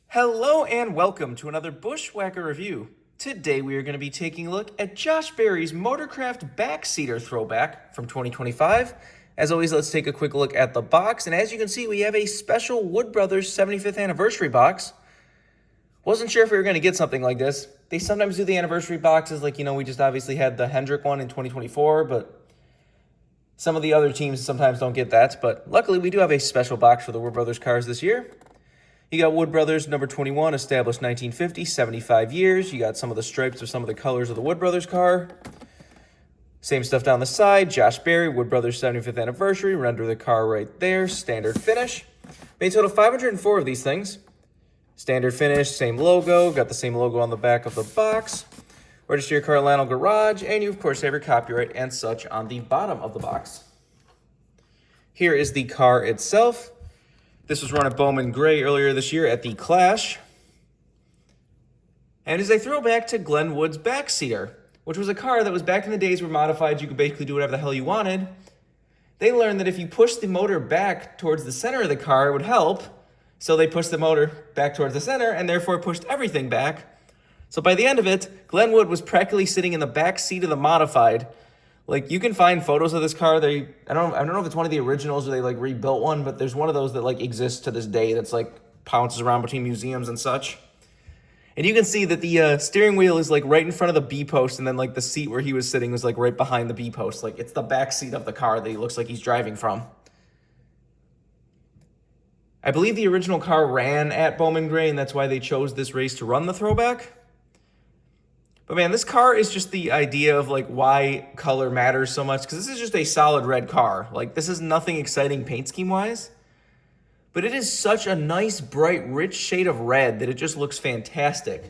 Hello and welcome to another Bushwhacker review. Today we are going to be taking a look at Josh Berry's Motorcraft Backseater Throwback from 2025. As always, let's take a quick look at the box, and as you can see, we have a special Wood Brothers 75th anniversary box. Wasn't sure if we were going to get something like this. They sometimes do the anniversary boxes, like, we just obviously had the Hendrick one in 2024, but some of the other teams sometimes don't get that. But luckily, we do have a special box for the Wood Brothers cars this year. You got Wood Brothers number 21, established 1950, 75 years. You got some of the stripes of some of the colors of the Wood Brothers car. Same stuff down the side. Josh Berry, Wood Brothers 75th anniversary. Render the car right there. Standard finish. Made a total of 504 of these things. Standard finish, same logo. Got the same logo on the back of the box. Register your car at Lionel Garage. And you, of course, have your copyright and such on the bottom of the box. Here is the car itself. This was run at Bowman Gray earlier this year at the Clash. And is a throwback to Glenn Wood's Backseater, which was a car that was back in the days where modified, you could basically do whatever the hell you wanted. They learned that if you push the motor back towards the center of the car, it would help. So they pushed the motor back towards the center and therefore pushed everything back. So by the end of it, Glenn Wood was practically sitting in the back seat of the modified. Like, you can find photos of this car. I don't know if it's one of the originals or they like rebuilt one, but there's one of those that like exists to this day that's like pounces around between museums and such. And you can see that the steering wheel is like right in front of the B post, and then like the seat where he was sitting was like right behind the B post. Like, it's the back seat of the car that he looks like he's driving from. I believe the original car ran at Bowman Gray, and that's why they chose this race to run the throwback. But man, this car is just the idea of like why color matters so much, because this is just a solid red car. Like, this is nothing exciting paint scheme wise, but it is such a nice, bright, rich shade of red that it just looks fantastic.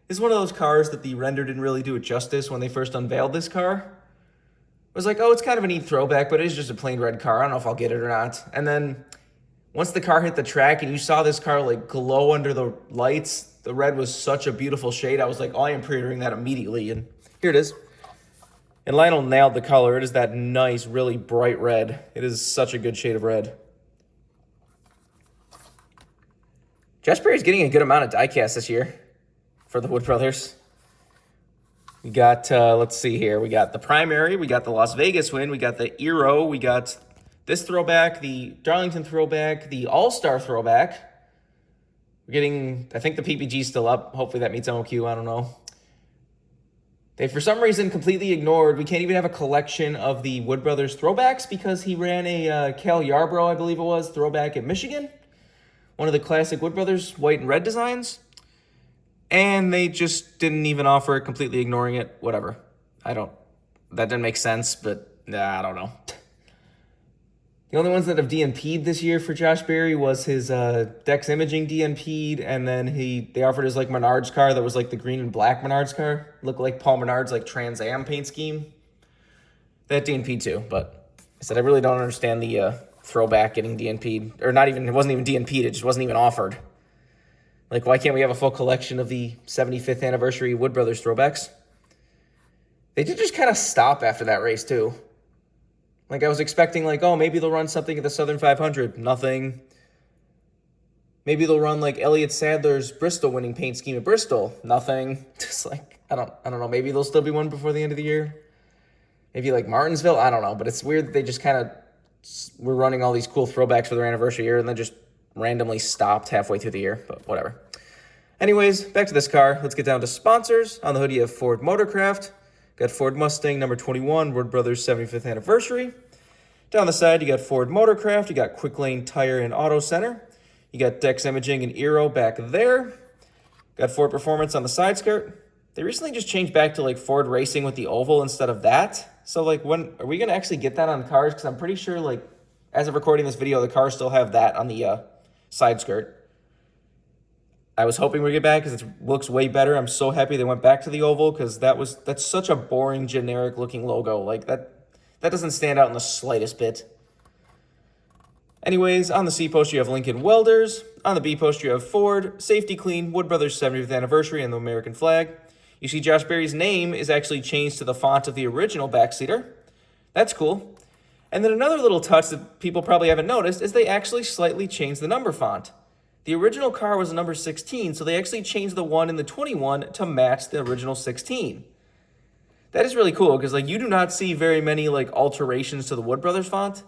This is one of those cars that the render didn't really do it justice when they first unveiled this car. It was like, oh, it's kind of a neat throwback, but it is just a plain red car. I don't know if I'll get it or not. And then once the car hit the track and you saw this car like glow under the lights, the red was such a beautiful shade. I was like, oh, I am pre-ordering that immediately. And here it is. And Lionel nailed the color. It is that nice, really bright red. It is such a good shade of red. Josh Berry's getting a good amount of diecast this year for the Wood Brothers. We got, let's see here. We got the primary. We got the Las Vegas win. We got the Eero. We got this throwback, the Darlington throwback, the All-Star throwback. We're getting, I think the PPG's still up. Hopefully that meets MOQ. I don't know. They, for some reason, completely ignored. We can't even have a collection of the Wood Brothers throwbacks because he ran a Cal Yarbrough, I believe it was, throwback at Michigan. One of the classic Wood Brothers white and red designs. And they just didn't even offer it, completely ignoring it. Whatever. That didn't make sense, but I don't know. The only ones that have DNP'd this year for Josh Berry was his Dex Imaging DNP'd, and then they offered his like Menards car that was like the green and black Menards car. Looked like Paul Menard's like Trans Am paint scheme. That DNP'd too, but I said I really don't understand the throwback getting DNP'd. Or not even, it wasn't even DNP'd, it just wasn't even offered. Like, why can't we have a full collection of the 75th anniversary Wood Brothers throwbacks? They did just kind of stop after that race too. Like, I was expecting, like, oh, maybe they'll run something at the Southern 500. Nothing. Maybe they'll run, like, Elliott Sadler's Bristol winning paint scheme at Bristol. Nothing. Just, like, I don't know. Maybe there'll still be one before the end of the year. Maybe, like, Martinsville. I don't know. But it's weird that they just kind of were running all these cool throwbacks for their anniversary year and then just randomly stopped halfway through the year. But whatever. Anyways, back to this car. Let's get down to sponsors. On the hood, you have Ford Motorcraft. Got Ford Mustang number 21, Wood Brothers 75th anniversary. Down the side, you got Ford Motorcraft. You got Quick Lane Tire and Auto Center. You got Dex Imaging and Eero back there. Got Ford Performance on the side skirt. They recently just changed back to like Ford Racing with the oval instead of that. So like, when are we going to actually get that on cars? Because I'm pretty sure like as of recording this video, the cars still have that on the side skirt. I was hoping we'd get back because it looks way better. I'm so happy they went back to the oval because that's such a boring, generic looking logo. Like that doesn't stand out in the slightest bit. Anyways, on the C post you have Lincoln Welders. On the B post you have Ford, Safety Clean, Wood Brothers 75th anniversary, and the American flag. You see Josh Berry's name is actually changed to the font of the original Backseater. That's cool. And then another little touch that people probably haven't noticed is they actually slightly changed the number font. The original car was a number 16, so they actually changed the 1 in the 21 to match the original 16. That is really cool, because like you do not see very many like alterations to the Wood Brothers font.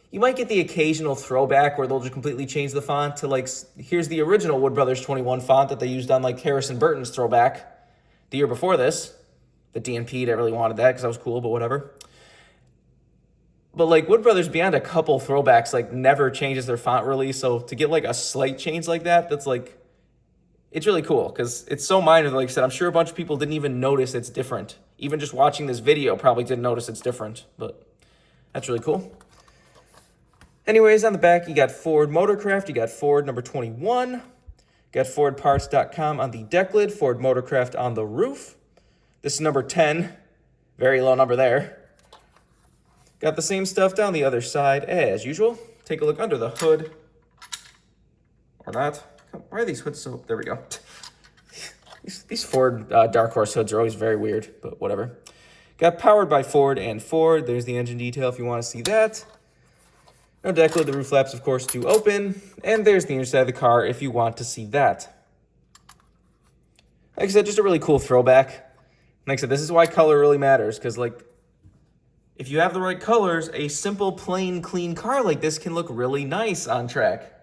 You might get the occasional throwback where they'll just completely change the font to like, here's the original Wood Brothers 21 font that they used on like Harrison Burton's Throwback the year before this. The DNP didn't really wanted that because that was cool, but whatever. But like Wood Brothers, beyond a couple throwbacks, like never changes their font really. So to get like a slight change like that, that's like, it's really cool because it's so minor. Like I said, I'm sure a bunch of people didn't even notice it's different. Even just watching this video probably didn't notice it's different, but that's really cool. Anyways, on the back, you got Ford Motorcraft, you got Ford number 21, you got FordParts.com on the deck lid, Ford Motorcraft on the roof. This is number 10, very low number there. Got the same stuff down the other side as usual. Take a look under the hood, or not. Why are these hoods so, there we go. These Ford Dark Horse hoods are always very weird, but whatever. Got powered by Ford and Ford. There's the engine detail if you want to see that. No deck lid, the roof flaps, of course, do open. And there's the inside of the car if you want to see that. Like I said, just a really cool throwback. Like I said, this is why color really matters, because like, if you have the right colors, a simple, plain, clean car like this can look really nice on track.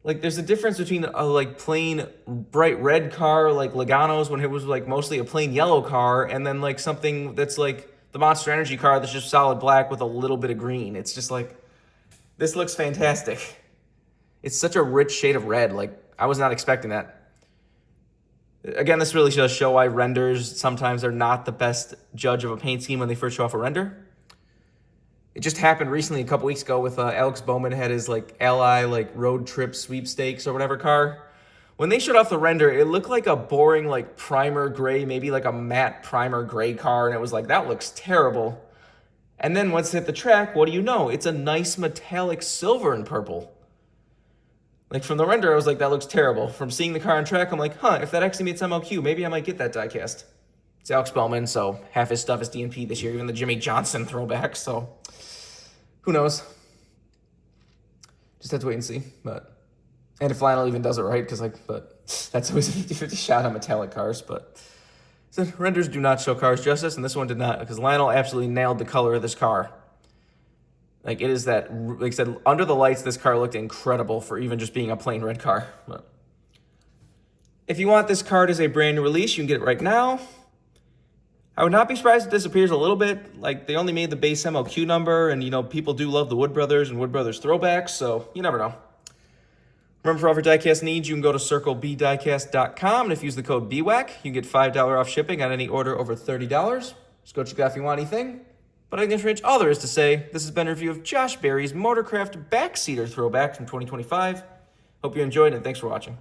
Like, there's a difference between a like plain bright red car like Logano's when it was like mostly a plain yellow car, and then like something that's like the Monster Energy car that's just solid black with a little bit of green. It's just like, this looks fantastic. It's such a rich shade of red. Like, I was not expecting that. Again, this really does show why renders sometimes are not the best judge of a paint scheme when they first show off a render. It just happened recently, a couple weeks ago, with Alex Bowman had his like Ally like road trip sweepstakes or whatever car. When they showed off the render, it looked like a boring like primer gray, maybe like a matte primer gray car, and it was like, that looks terrible. And then once it hit the track, what do you know? It's a nice metallic silver and purple. Like from the render, I was like, that looks terrible. From seeing the car on track, I'm like, huh, if that actually meets MLQ, maybe I might get that diecast. It's Alex Bowman, so half his stuff is DNP this year, even the Jimmy Johnson throwback, so who knows? Just have to wait and see. And if Lionel even does it right, because but that's always a 50-50 shot on metallic cars. But so renders do not show cars justice, and this one did not, because Lionel absolutely nailed the color of this car. Like, it is that, like I said, under the lights, this car looked incredible for even just being a plain red car. But if you want this card as a brand new release, you can get it right now. I would not be surprised if it disappears a little bit. Like, they only made the base MLQ number, and, you know, people do love the Wood Brothers and Wood Brothers throwbacks, so you never know. Remember, for all of your diecast needs, you can go to circlebdiecast.com, and if you use the code BWhack, you can get $5 off shipping on any order over $30. Just go check it out if you want anything. But I think that's all there is to say. This has been a review of Josh Berry's Motorcraft Backseater Throwback from 2025. Hope you enjoyed, and thanks for watching.